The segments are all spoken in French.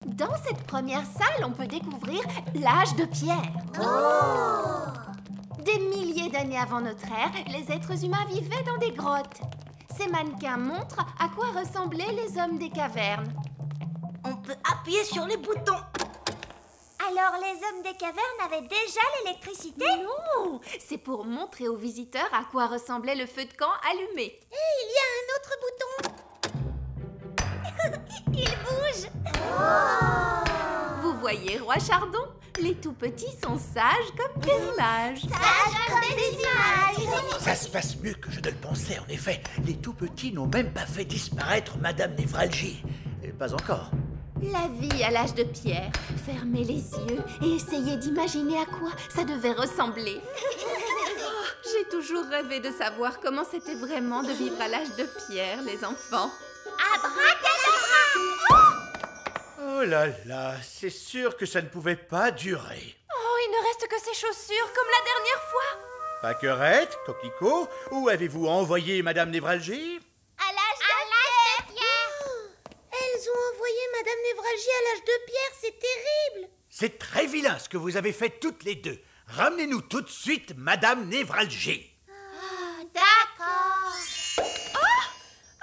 Dans cette première salle, on peut découvrir l'âge de pierre. Des milliers d'années avant notre ère, les êtres humains vivaient dans des grottes. Ces mannequins montrent à quoi ressemblaient les hommes des cavernes. On peut appuyer sur les boutons. Alors les hommes des cavernes avaient déjà l'électricité? Non, c'est pour montrer aux visiteurs à quoi ressemblait le feu de camp allumé. Et il y a un autre bouton. Il bouge. Vous voyez, Roi Chardon? Les tout-petits sont sages comme des images. Sages comme des images. Ça se passe mieux que je ne le pensais, en effet. Les tout-petits n'ont même pas fait disparaître Madame Névralgie. Pas encore. La vie à l'âge de pierre. Fermez les yeux et essayez d'imaginer à quoi ça devait ressembler. Oh, j'ai toujours rêvé de savoir comment c'était vraiment de vivre à l'âge de pierre, les enfants. Abracadabra! Oh là là, c'est sûr que ça ne pouvait pas durer. Oh, il ne reste que ces chaussures comme la dernière fois. Paquerette, Coquelicot, où avez-vous envoyé Madame Névralgie? À l'âge de pierre. Elles ont envoyé Madame Névralgie à l'âge de pierre, c'est terrible. C'est très vilain ce que vous avez fait toutes les deux. Ramenez-nous tout de suite Madame Névralgie. D'accord.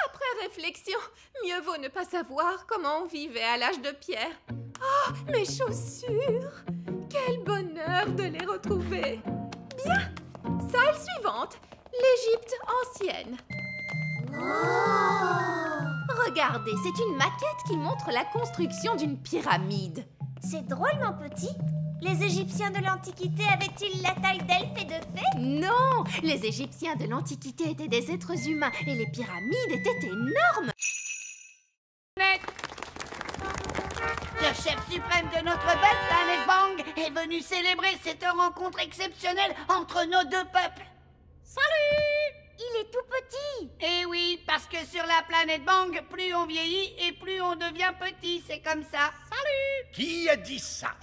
Après réflexion, mieux vaut ne pas savoir comment on vivait à l'âge de pierre. Oh, mes chaussures! Quel bonheur de les retrouver! Bien, salle suivante, l'Égypte ancienne. Regardez, c'est une maquette qui montre la construction d'une pyramide. C'est drôlement petit. Les Égyptiens de l'Antiquité avaient-ils la taille d'elfes et de fées? Non, les Égyptiens de l'Antiquité étaient des êtres humains et les pyramides étaient énormes. Le chef suprême de notre belle planète Bang est venu célébrer cette rencontre exceptionnelle entre nos deux peuples. Salut! Il est tout petit. Eh oui, parce que sur la planète Bang, plus on vieillit et plus on devient petit, c'est comme ça. Salut! Qui a dit ça?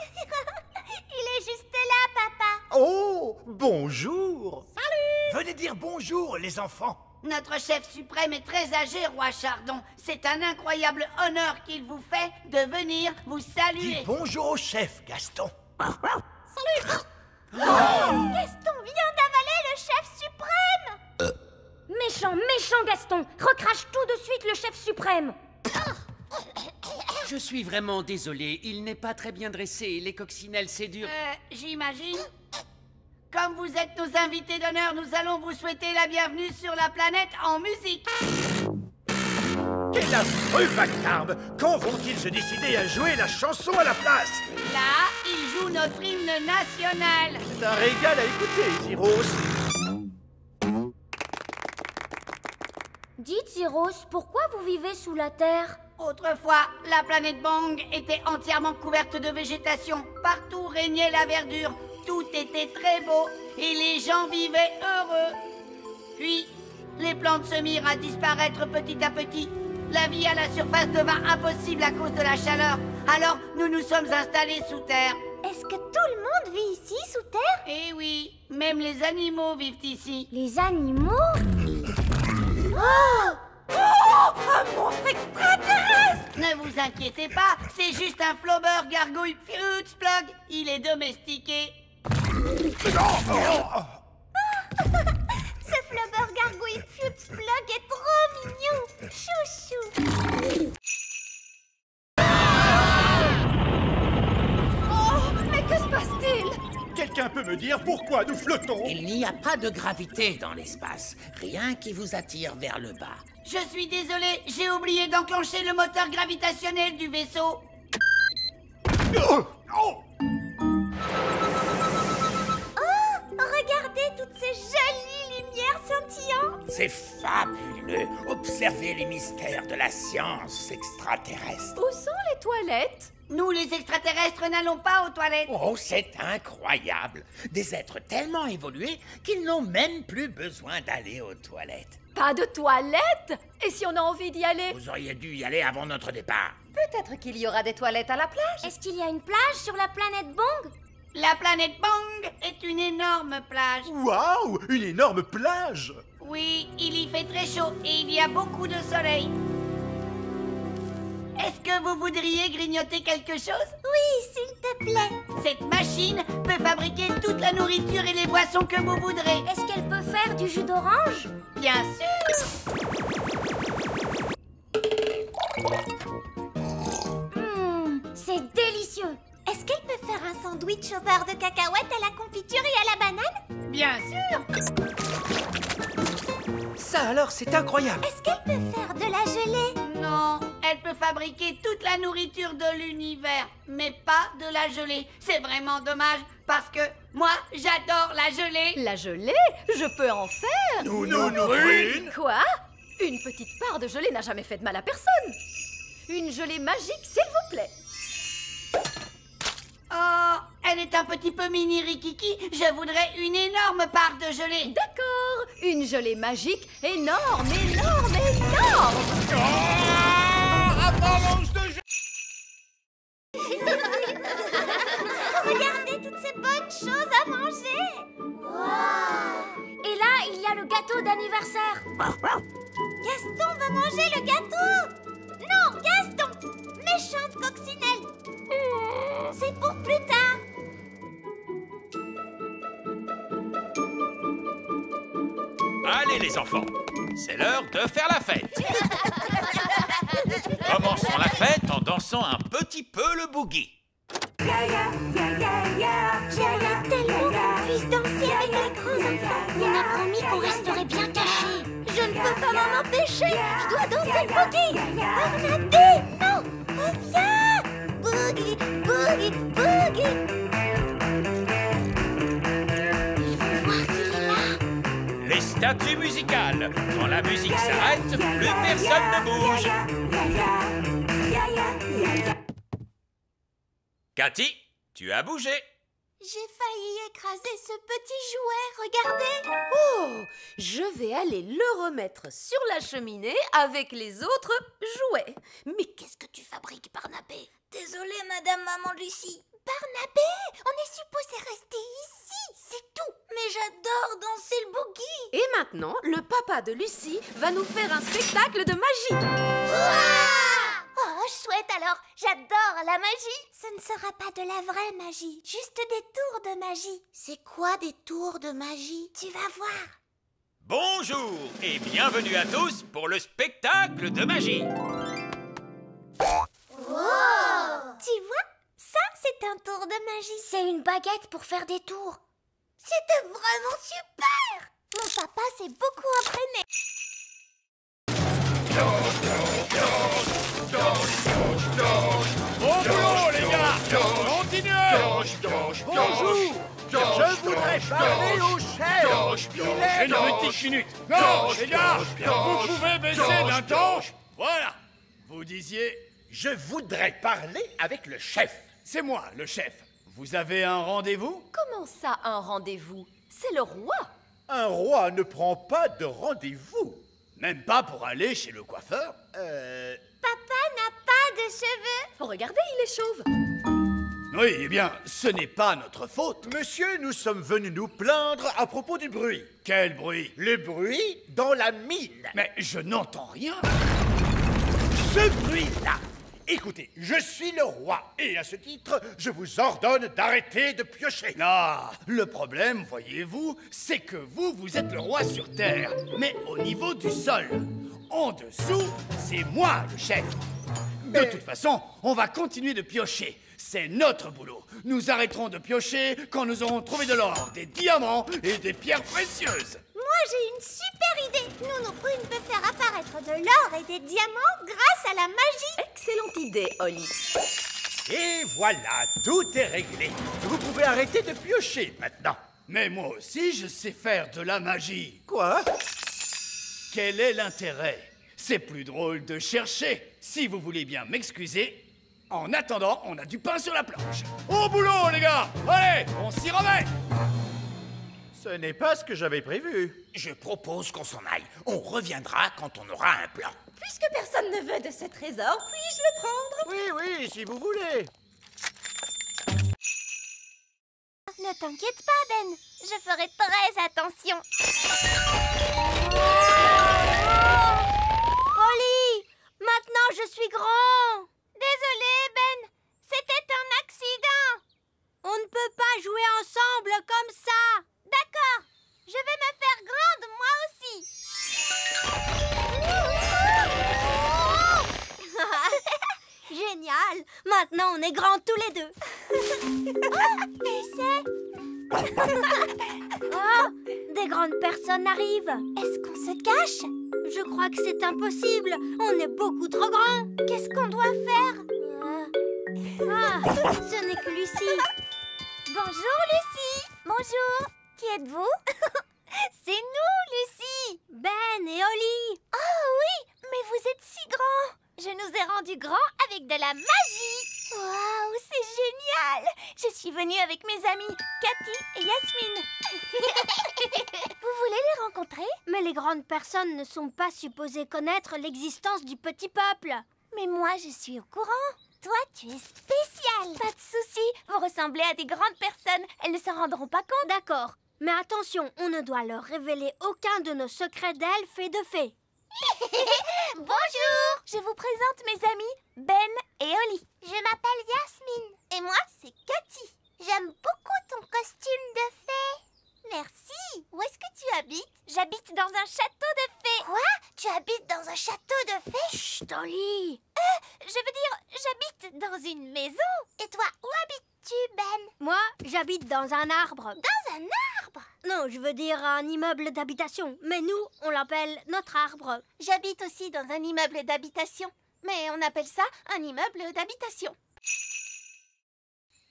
Il est juste là, papa. Oh, bonjour. Salut! Venez dire bonjour, les enfants. Notre chef suprême est très âgé, Roi Chardon. C'est un incroyable honneur qu'il vous fait de venir vous saluer. Dis bonjour au chef, Gaston. Salut! Gaston vient d'avaler le chef suprême. Méchant, méchant Gaston! Recrache tout de suite le chef suprême! Je suis vraiment désolé, il n'est pas très bien dressé, les coccinelles c'est dur. J'imagine. Comme vous êtes nos invités d'honneur, nous allons vous souhaiter la bienvenue sur la planète en musique. Quel affreux vacarme! Quand vont-ils se décider à jouer la chanson à la place? Là, ils jouent notre hymne national. C'est un régal à écouter, Zyros. Dites, Zyros, pourquoi vous vivez sous la terre? Autrefois, la planète Bang était entièrement couverte de végétation. Partout régnait la verdure. Tout était très beau et les gens vivaient heureux. Puis, les plantes se mirent à disparaître petit à petit. La vie à la surface devint impossible à cause de la chaleur. Alors, nous nous sommes installés sous terre. Est-ce que tout le monde vit ici, sous terre? Eh oui, même les animaux vivent ici. Les animaux? Un monstre extraterrestre! Ne vous inquiétez pas, c'est juste un flobber gargouille Futzplug. Il est domestiqué. Ce flubber gargouille Futzplug est trop mignon. Chouchou. Oh, mais que se passe-t-il? Quelqu'un peut me dire pourquoi nous flottons? Il n'y a pas de gravité dans l'espace, rien qui vous attire vers le bas. Je suis désolé, j'ai oublié d'enclencher le moteur gravitationnel du vaisseau. Oh, oh. Regardez toutes ces jolies lumières scintillantes. C'est fabuleux. Observez les mystères de la science extraterrestre. Où sont les toilettes? Nous, les extraterrestres, n'allons pas aux toilettes. Oh, c'est incroyable. Des êtres tellement évolués qu'ils n'ont même plus besoin d'aller aux toilettes. Pas de toilettes? Et si on a envie d'y aller? Vous auriez dû y aller avant notre départ. Peut-être qu'il y aura des toilettes à la plage. Est-ce qu'il y a une plage sur la planète Bang? La planète Bang est une énorme plage. Waouh, une énorme plage! Oui, il y fait très chaud et il y a beaucoup de soleil. est-ce que vous voudriez grignoter quelque chose? Oui, s'il te plaît. Cette machine peut fabriquer toute la nourriture et les boissons que vous voudrez. Est-ce qu'elle peut faire du jus d'orange? Bien sûr. C'est délicieux. Est-ce qu'elle peut faire un sandwich au beurre de cacahuète, à la confiture et à la banane? Bien sûr. Ça alors, c'est incroyable. Est-ce qu'elle peut faire de la gelée? Non, elle peut fabriquer toute la nourriture de l'univers, mais pas de la gelée. C'est vraiment dommage, parce que moi, j'adore la gelée. La gelée? Je peux en faire. Nous, Prune. Quoi? Une petite part de gelée n'a jamais fait de mal à personne. Une gelée magique, s'il vous plaît. Oh, elle est un petit peu mini Rikiki. Je voudrais une énorme part de gelée. D'accord, une gelée magique énorme, énorme, énorme. Avalanche de gelée. Regardez toutes ces bonnes choses à manger. Et là, il y a le gâteau d'anniversaire. Gaston va manger le gâteau. Non, Gaston, méchante coccinelle. C'est pour plus tard. Allez les enfants, c'est l'heure de faire la fête. Commençons la fête en dansant un petit peu le boogie. J'aimerais tellement qu'on puisse danser avec les grands enfants. On a promis qu'on resterait bien cachés. Je ne peux pas m'en empêcher. Je dois danser le boogie. Barnabé, non, reviens. Boogie, boogie, boogie. Ils vont voir qu'il est là. Les statues musicales. Quand la musique s'arrête, plus personne ne bouge. Cathy, tu as bougé. J'ai failli écraser ce petit jouet, regardez. Oh, je vais aller le remettre sur la cheminée avec les autres jouets. Mais qu'est-ce que tu fabriques, Barnabé? Désolée, Madame Maman Lucie. Barnabé, on est supposé rester ici, c'est tout. Mais j'adore danser le boogie. Et maintenant, le papa de Lucie va nous faire un spectacle de magie. Oh, chouette alors, j'adore la magie. Ce ne sera pas de la vraie magie, juste des tours de magie. C'est quoi des tours de magie? Tu vas voir. Bonjour et bienvenue à tous pour le spectacle de magie. Tu vois, ça c'est un tour de magie. C'est une baguette pour faire des tours. C'était vraiment super. Mon papa s'est beaucoup entraîné. Bon boulot, les gars! Continuez! Bonjour! Je voudrais parler au chef! Une petite minute! Non, les gars! Vous pouvez baisser d'un ton? Voilà! Vous disiez... Je voudrais parler avec le chef. C'est moi, le chef. Vous avez un rendez-vous? Comment ça, un rendez-vous? C'est le roi. Un roi ne prend pas de rendez-vous. Même pas pour aller chez le coiffeur? Papa n'a pas de cheveux. Regardez, il est chauve. Oui, eh bien, ce n'est pas notre faute. Monsieur, nous sommes venus nous plaindre à propos du bruit. Quel bruit? Le bruit dans la mine. Mais je n'entends rien. Ce bruit-là. Écoutez, je suis le roi et à ce titre, je vous ordonne d'arrêter de piocher. Ah, le problème, voyez-vous, c'est que vous êtes le roi sur Terre, mais au niveau du sol. En dessous, c'est moi le chef. De toute façon, on va continuer de piocher. C'est notre boulot. Nous arrêterons de piocher quand nous aurons trouvé de l'or, des diamants et des pierres précieuses. Moi, j'ai une super idée. Nounou Prune peut faire apparaître de l'or et des diamants grâce à la magie. Excellente idée, Holly. Et voilà, tout est réglé. Vous pouvez arrêter de piocher maintenant. Mais moi aussi, je sais faire de la magie. Quoi? Quel est l'intérêt? C'est plus drôle de chercher. Si vous voulez bien m'excuser, en attendant, on a du pain sur la planche. Au boulot, les gars! Allez, on s'y remet! Ce n'est pas ce que j'avais prévu. Je propose qu'on s'en aille. On reviendra quand on aura un plan. Puisque personne ne veut de ce trésor, puis-je le prendre? Oui, si vous voulez. Ne t'inquiète pas, Ben. Je ferai très attention. Holly, maintenant je suis grand. Désolé, Ben. C'était un accident. On ne peut pas jouer ensemble comme ça. D'accord. Je vais me faire grande, moi aussi. Génial. Maintenant, on est grands tous les deux. Et c'est... Oh, des grandes personnes arrivent. Est-ce qu'on se cache? Je crois que c'est impossible. On est beaucoup trop grands. Qu'est-ce qu'on doit faire? Ce n'est que Lucie. Bonjour, Lucie. Bonjour. Qui êtes-vous? C'est nous, Lucie. Ben et Oli. Oh oui, mais vous êtes si grands. Je nous ai rendus grands avec de la magie. Waouh, c'est génial. Je suis venue avec mes amis, Cathy et Yasmine. Vous voulez les rencontrer? Mais les grandes personnes ne sont pas supposées connaître l'existence du petit peuple. Mais moi, je suis au courant. Toi, tu es spécial. Pas de souci, vous ressemblez à des grandes personnes. Elles ne s'en rendront pas compte. D'accord, mais attention, on ne doit leur révéler aucun de nos secrets d'elfes et de fées. Bonjour. Je vous présente mes amis, Ben et Oli. Je m'appelle Yasmine. Et moi, c'est Cathy. J'aime beaucoup ton costume de fée. Merci. Où est-ce que tu habites? J'habite dans un château de fées. Quoi? Tu habites dans un château de fées? Chut, Oli. Je veux dire, j'habite dans une maison. Et toi, où habites-tu, Ben? Moi, j'habite dans un arbre. Dans un arbre? Non, je veux dire un immeuble d'habitation. Mais nous, on l'appelle notre arbre. J'habite aussi dans un immeuble d'habitation. Mais on appelle ça un immeuble d'habitation.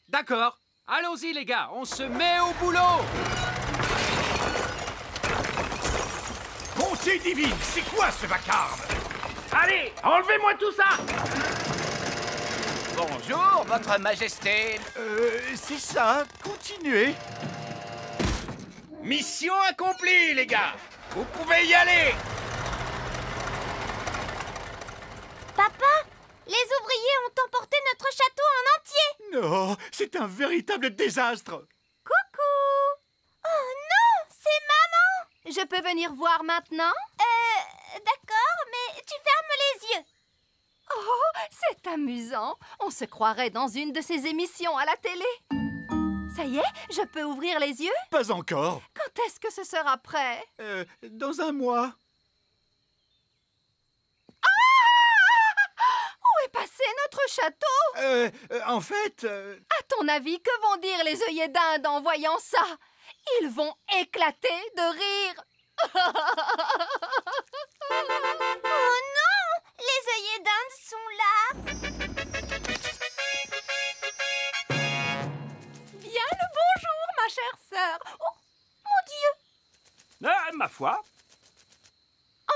D'accord. Allons-y, les gars. On se met au boulot. Bonté divine, c'est quoi ce vacarme? Allez, enlevez-moi tout ça! Bonjour, votre majesté. C'est ça, continuez. Mission accomplie, les gars! Vous pouvez y aller! Papa, les ouvriers ont emporté notre château en entier. Non, c'est un véritable désastre. Coucou. Oh non, c'est maman. Je peux venir voir maintenant? D'accord, mais tu fermes les yeux. Oh, c'est amusant. On se croirait dans une de ces émissions à la télé. Ça y est, je peux ouvrir les yeux? Pas encore. Quand est-ce que ce sera prêt? Dans un mois. Où est passé notre château? En fait... À ton avis, que vont dire les œillets d'Inde en voyant ça? Ils vont éclater de rire. Oh non, les œillets d'Inde sont là. Bien le bonjour, ma chère sœur. Oh, mon Dieu. Ma foi.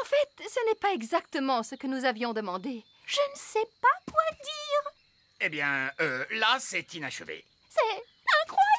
En fait, ce n'est pas exactement ce que nous avions demandé. Je ne sais pas quoi dire. Eh bien, là, c'est inachevé. C'est incroyable.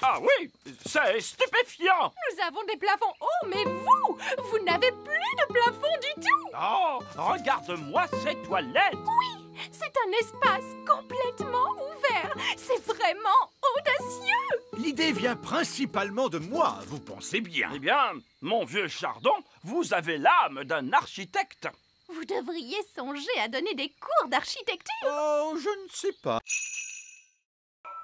Ah oui, c'est stupéfiant! Nous avons des plafonds hauts, mais vous n'avez plus de plafond du tout. Oh, regarde-moi ces toilettes! Oui, c'est un espace complètement ouvert. C'est vraiment audacieux. L'idée vient principalement de moi, vous pensez bien. Eh bien, mon vieux Chardon, vous avez l'âme d'un architecte. Vous devriez songer à donner des cours d'architecture. Oh, je ne sais pas.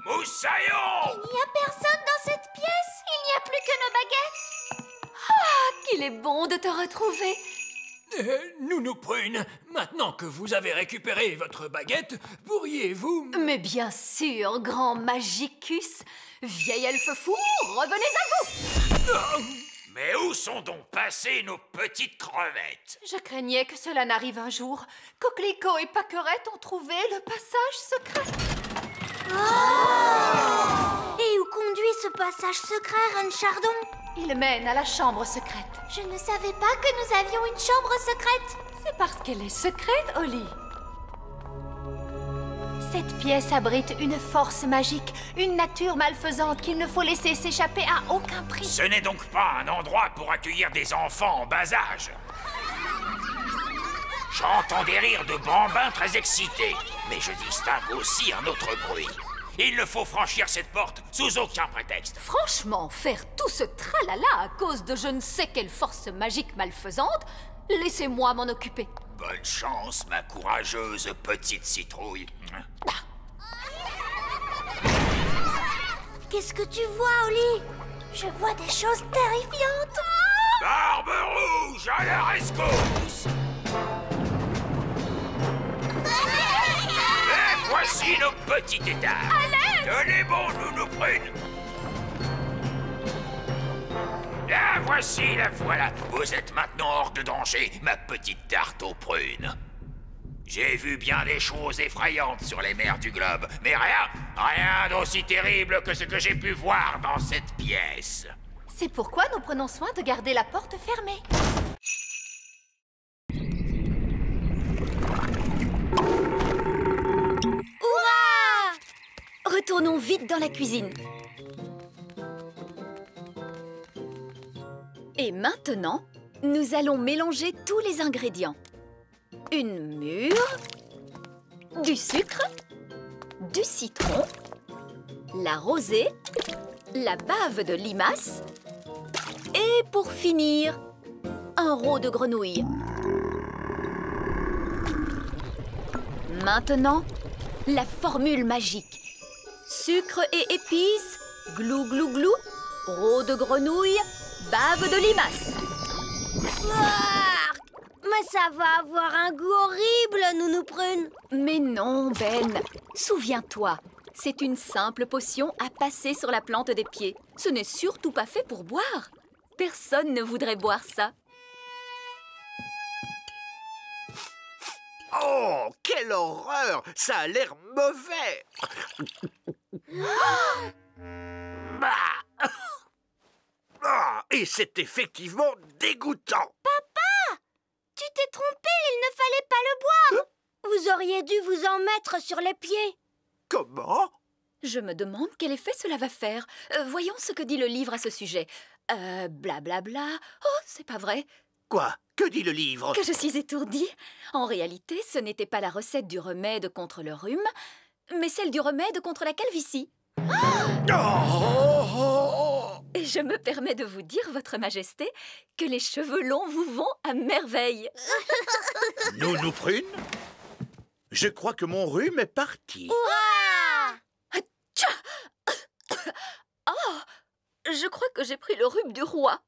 Moussaillon! Il n'y a personne dans cette pièce. Il n'y a plus que nos baguettes. Ah, qu'il est bon de te retrouver. Nounou Prune, maintenant que vous avez récupéré votre baguette, pourriez-vous... Mais bien sûr, grand Magicus. Vieil elfe fou, revenez à vous. Mais où sont donc passées nos petites crevettes? Je craignais que cela n'arrive un jour. Coquelicot et Paquerette ont trouvé le passage secret. Et où conduit ce passage secret, Reine Chardon? Il mène à la chambre secrète. Je ne savais pas que nous avions une chambre secrète. C'est parce qu'elle est secrète, Oli. Cette pièce abrite une force magique, une nature malfaisante qu'il ne faut laisser s'échapper à aucun prix. Ce n'est donc pas un endroit pour accueillir des enfants en bas âge. J'entends des rires de bambins très excités, mais je distingue aussi un autre bruit. Il ne faut franchir cette porte sous aucun prétexte. Franchement, faire tout ce tralala à cause de je ne sais quelle force magique malfaisante, laissez-moi m'en occuper. Bonne chance, ma courageuse petite citrouille. Qu'est-ce que tu vois, Oli? Je vois des choses terrifiantes. Barbe rouge, à la rescousse! Et voici nos petits tétards. Tenez bon, Nounou Prune. La voici, la voilà. Vous êtes maintenant hors de danger, ma petite tarte aux prunes. J'ai vu bien des choses effrayantes sur les mers du globe, mais rien d'aussi terrible que ce que j'ai pu voir dans cette pièce. C'est pourquoi nous prenons soin de garder la porte fermée. Hurrah! Retournons vite dans la cuisine. Et maintenant, nous allons mélanger tous les ingrédients. Une mûre, du sucre, du citron, la rosée, la bave de limace et pour finir, un rôt de grenouille. Maintenant, la formule magique. Sucre et épices, glou glou glou, rôt de grenouille, bave de limace. Mais ça va avoir un goût horrible, Nounou Prune. Mais non, Ben. Souviens-toi, c'est une simple potion à passer sur la plante des pieds. Ce n'est surtout pas fait pour boire. Personne ne voudrait boire ça. Oh, quelle horreur! Ça a l'air mauvais! Et c'est effectivement dégoûtant! Tu t'es trompé, il ne fallait pas le boire. Vous auriez dû vous en mettre sur les pieds. Comment? Je me demande quel effet cela va faire. Voyons ce que dit le livre à ce sujet. Blablabla. Oh, c'est pas vrai. Quoi? Que dit le livre? Que je suis étourdie. En réalité, ce n'était pas la recette du remède contre le rhume, mais celle du remède contre la calvitie. Et je me permets de vous dire, Votre Majesté, que les cheveux longs vous vont à merveille. Nounou Prune? Je crois que mon rhume est parti. Oh, je crois que j'ai pris le rhume du roi.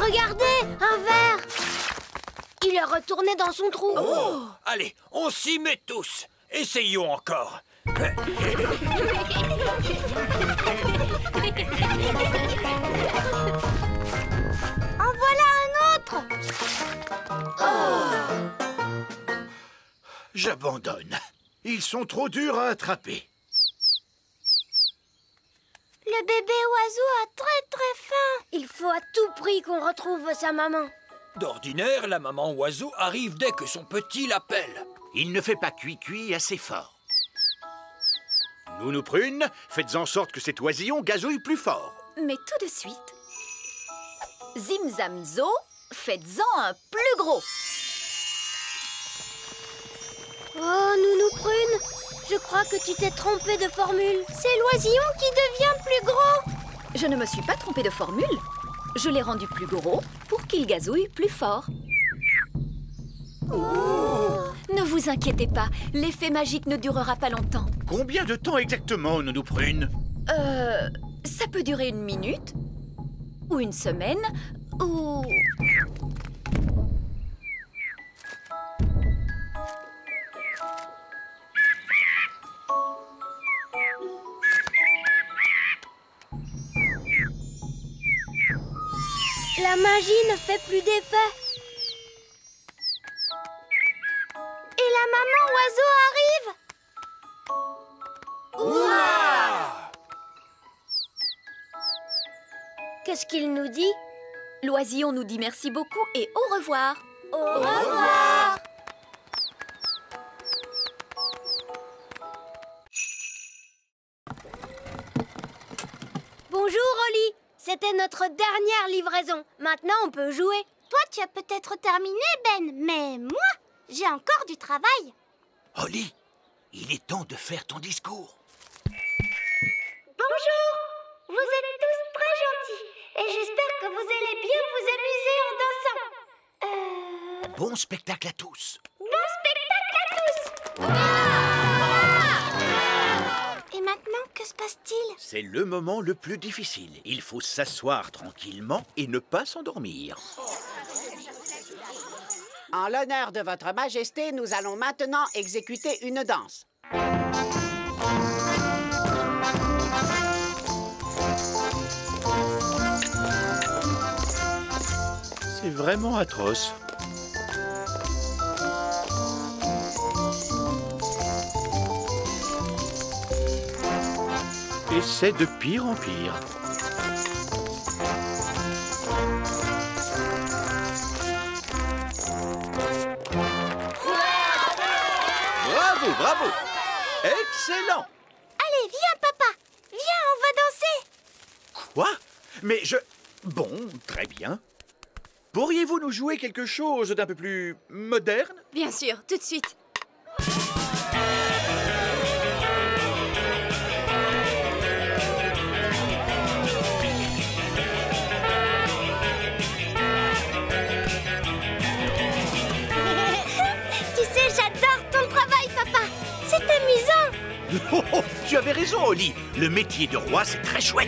Regardez, un verre. Il est retourné dans son trou. Oh. Allez, on s'y met tous. Essayons encore. En voilà un autre. J'abandonne. Ils sont trop durs à attraper. Le bébé oiseau a très faim. Il faut à tout prix qu'on retrouve sa maman. D'ordinaire, la maman oiseau arrive dès que son petit l'appelle. Il ne fait pas cuit assez fort. Nounou Prune, faites en sorte que cet oisillon gazouille plus fort. Mais tout de suite, Zim Zam Zo, faites-en un plus gros. Oh, Nounou Prune, je crois que tu t'es trompée de formule. C'est l'oisillon qui devient plus gros. Je ne me suis pas trompée de formule. Je l'ai rendu plus gros pour qu'il gazouille plus fort. Ne vous inquiétez pas, l'effet magique ne durera pas longtemps. Combien de temps exactement, Nounou Prune? Ça peut durer 1 minute, ou 1 semaine, ou... La magie ne fait plus d'effet. Et la maman oiseau arrive. Ouah! Qu'est-ce qu'il nous dit? L'oisillon nous dit merci beaucoup et au revoir. Au revoir. Bonjour, Oli. C'était notre dernière livraison. Maintenant, on peut jouer. Toi, tu as peut-être terminé, Ben, mais moi, j'ai encore du travail. Oli, il est temps de faire ton discours. Bonjour. Vous êtes tous très gentils et j'espère que vous allez bien vous amuser en dansant. bon spectacle à tous. Bon spectacle à tous! Et maintenant, que se passe-t-il? C'est le moment le plus difficile. Il faut s'asseoir tranquillement et ne pas s'endormir. En l'honneur de votre majesté, nous allons maintenant exécuter une danse. C'est vraiment atroce. Et c'est de pire en pire. Bravo, bravo! Excellent! Allez, viens, papa! Viens, on va danser! Quoi? Mais je... Bon, très bien. Pourriez-vous nous jouer quelque chose d'un peu plus moderne? Bien sûr, tout de suite. Tu sais, j'adore ton travail, papa! C'est amusant! Oh, tu avais raison, Oli. Le métier de roi, c'est très chouette.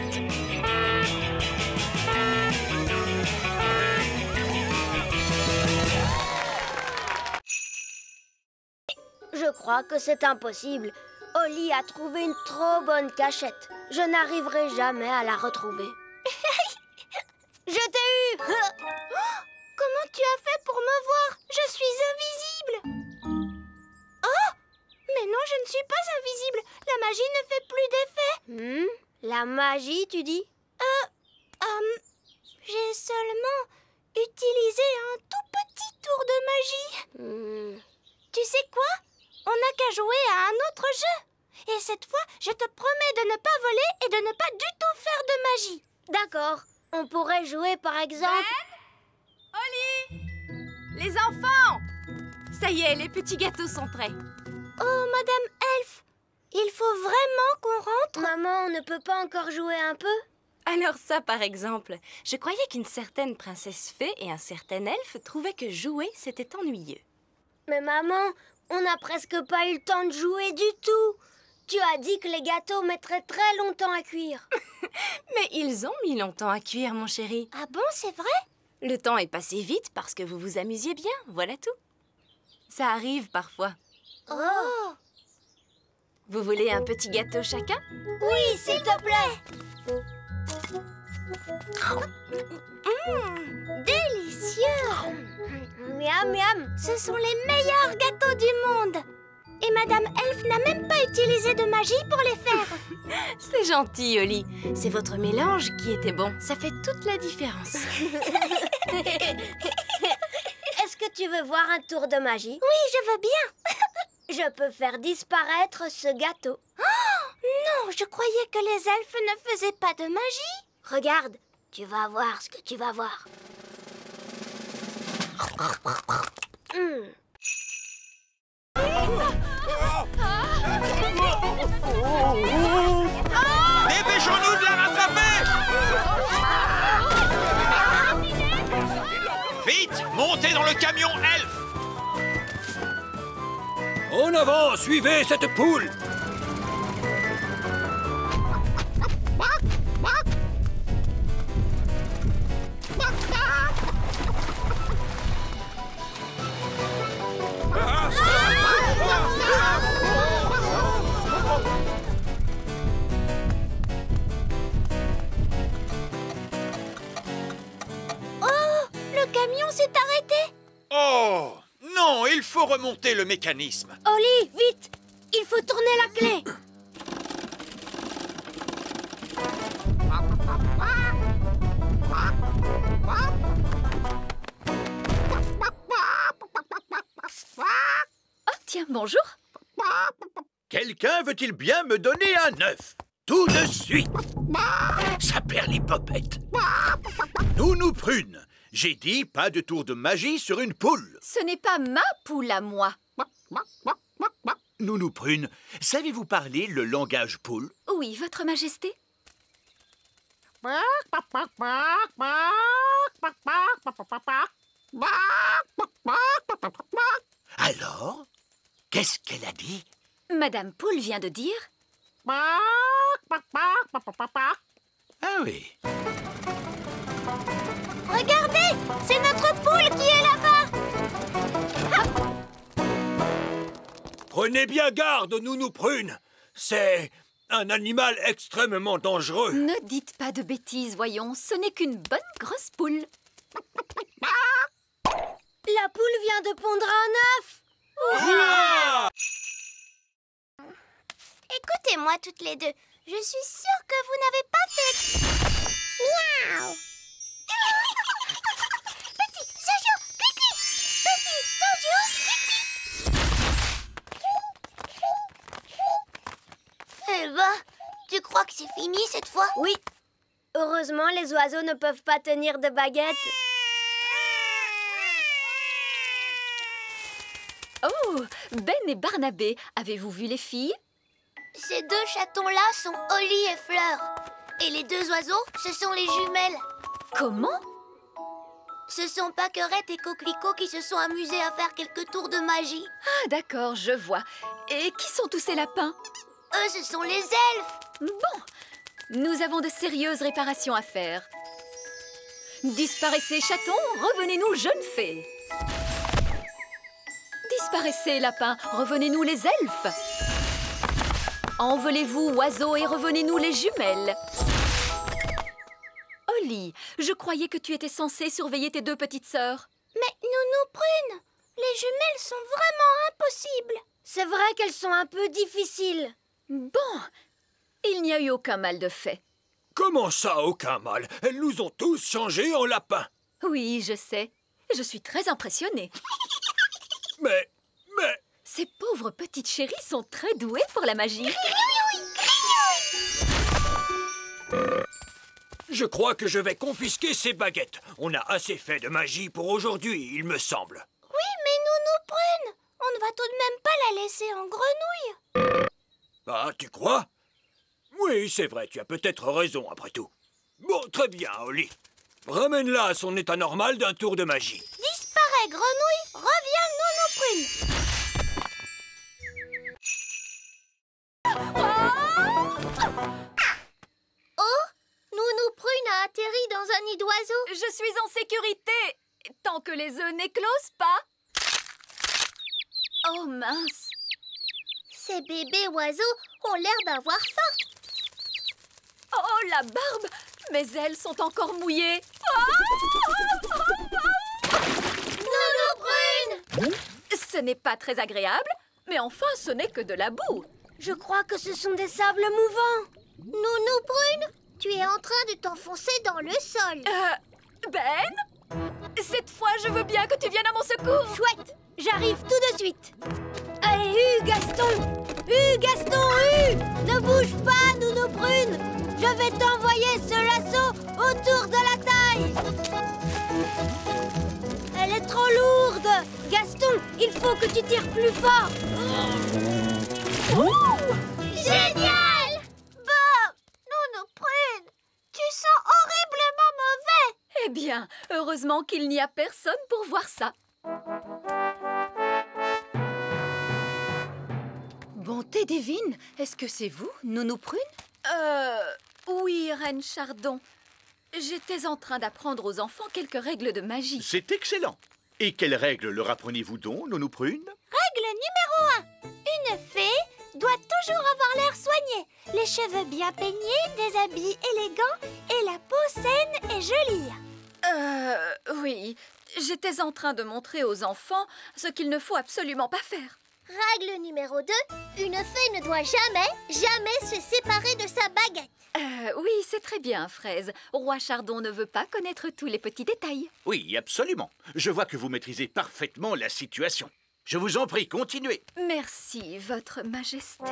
Je crois que c'est impossible. Oli a trouvé une trop bonne cachette. Je n'arriverai jamais à la retrouver. Je t'ai eu! Comment tu as fait pour me voir? Je suis invisible! Oh! Mais non, je ne suis pas invisible. La magie ne fait plus d'effet. La magie, tu dis? J'ai seulement utilisé un tout petit tour de magie. Tu sais quoi? On n'a qu'à jouer à un autre jeu. Et cette fois, je te promets de ne pas voler et de ne pas du tout faire de magie. D'accord. On pourrait jouer, par exemple... Oli! Les enfants! Ça y est, les petits gâteaux sont prêts. Oh, Madame Elf, il faut vraiment qu'on rentre? Maman, on ne peut pas encore jouer un peu? Alors ça, par exemple, je croyais qu'une certaine princesse fée et un certain elfe trouvaient que jouer, c'était ennuyeux. Mais maman, on n'a presque pas eu le temps de jouer du tout. Tu as dit que les gâteaux mettraient très longtemps à cuire. Mais ils ont mis longtemps à cuire, mon chéri. Ah bon, c'est vrai? Le temps est passé vite parce que vous vous amusiez bien, voilà tout. Ça arrive parfois. Oh! Vous voulez un petit gâteau chacun? Oui, s'il te plaît! Délicieux! Miam, miam! Ce sont les meilleurs gâteaux du monde! Et Madame Elf n'a même pas utilisé de magie pour les faire! C'est gentil, Oli. C'est votre mélange qui était bon. Ça fait toute la différence. Est-ce que tu veux voir un tour de magie? Oui, je veux bien! Je peux faire disparaître ce gâteau. Oh, non, je croyais que les elfes ne faisaient pas de magie. Regarde, tu vas voir ce que tu vas voir. Dépêchons-nous de la rattraper! Vite, montez dans le camion elfe! En avant, suivez cette poule! Le camion s'est arrêté. Oh! Non, il faut remonter le mécanisme. Oli, vite! Il faut tourner la clé. Oh, tiens, bonjour. Quelqu'un veut-il bien me donner un œuf? Tout de suite! Ça perd les popettes. Nounou Prune, j'ai dit pas de tour de magie sur une poule. Ce n'est pas ma poule à moi. Nounou Prune, savez-vous parler le langage poule? Oui, Votre Majesté. Alors, qu'est-ce qu'elle a dit? Madame Poule vient de dire... Ah oui. Regardez, c'est notre poule qui est là-bas. Prenez bien garde, Nounou Prune. C'est un animal extrêmement dangereux. Ne dites pas de bêtises, voyons. Ce n'est qu'une bonne grosse poule. La poule vient de pondre un œuf. Ouah! Écoutez-moi toutes les deux. Je suis sûre que vous n'avez pas fait... Miaou. Petit Jojo, pipi. Petit Jojo, pipi. Eh ben, tu crois que c'est fini cette fois? Oui. Heureusement, les oiseaux ne peuvent pas tenir de baguette. Oh, Ben et Barnabé, avez-vous vu les filles? Ces deux chatons-là sont Holly et Fleur. Et les deux oiseaux, ce sont les jumelles. Comment? Ce sont Pâquerette et Coquelicot qui se sont amusés à faire quelques tours de magie. Ah, d'accord, je vois. Et qui sont tous ces lapins? Eux, ce sont les elfes. Bon, nous avons de sérieuses réparations à faire. Disparaissez, chatons, revenez-nous, jeunes fées. Disparaissez, lapins, revenez-nous, les elfes. Envolez-vous, oiseaux, et revenez-nous, les jumelles. Holly, je croyais que tu étais censée surveiller tes deux petites sœurs. Mais Nounou Prune, les jumelles sont vraiment impossibles. C'est vrai qu'elles sont un peu difficiles. Bon, il n'y a eu aucun mal de fait. Comment ça, aucun mal? Elles nous ont tous changés en lapins. Oui, je sais. Je suis très impressionnée. Mais... Ces pauvres petites chéries sont très douées pour la magie. Je crois que je vais confisquer ces baguettes. On a assez fait de magie pour aujourd'hui, il me semble. Oui, mais Nounou Prune, on ne va tout de même pas la laisser en grenouille. Ah, tu crois? Oui, c'est vrai, tu as peut-être raison après tout. Bon, très bien, Holly. Ramène-la à son état normal d'un tour de magie. Disparais, grenouille, reviens, Nounou Prune. Oh, Nounou Prune a atterri dans un nid d'oiseaux. Je suis en sécurité, tant que les œufs n'éclosent pas. Oh mince. Ces bébés oiseaux ont l'air d'avoir faim. Oh, la barbe! Mes ailes sont encore mouillées. Nounou Prune! Ce n'est pas très agréable, mais enfin, ce n'est que de la boue. Je crois que ce sont des sables mouvants. Nounou Prune, tu es en train de t'enfoncer dans le sol. Ben? Cette fois, je veux bien que tu viennes à mon secours. Chouette, j'arrive tout de suite. Allez, Gaston! Gaston, ne bouge pas, Nounou Prune. Je vais t'envoyer ce lasso autour de la taille. Elle est trop lourde. Gaston, il faut que tu tires plus fort. Génial! Bon, Nounou Prune, tu sens horriblement mauvais. Eh bien, heureusement qu'il n'y a personne pour voir ça. Bonté divine, est-ce que c'est vous, Nounou Prune? Oui, Reine Chardon. J'étais en train d'apprendre aux enfants quelques règles de magie. C'est excellent. Et quelles règles leur apprenez-vous donc, Nounou Prune? Règle numéro 1. Une fée doit toujours avoir l'air soigné, les cheveux bien peignés, des habits élégants et la peau saine et jolie. Oui. J'étais en train de montrer aux enfants ce qu'il ne faut absolument pas faire. Règle numéro 2. Une fée ne doit jamais se séparer de sa baguette. Oui, c'est très bien, Fraise. Roi Chardon ne veut pas connaître tous les petits détails. Oui, absolument. Je vois que vous maîtrisez parfaitement la situation. Je vous en prie, continuez. Merci, Votre Majesté.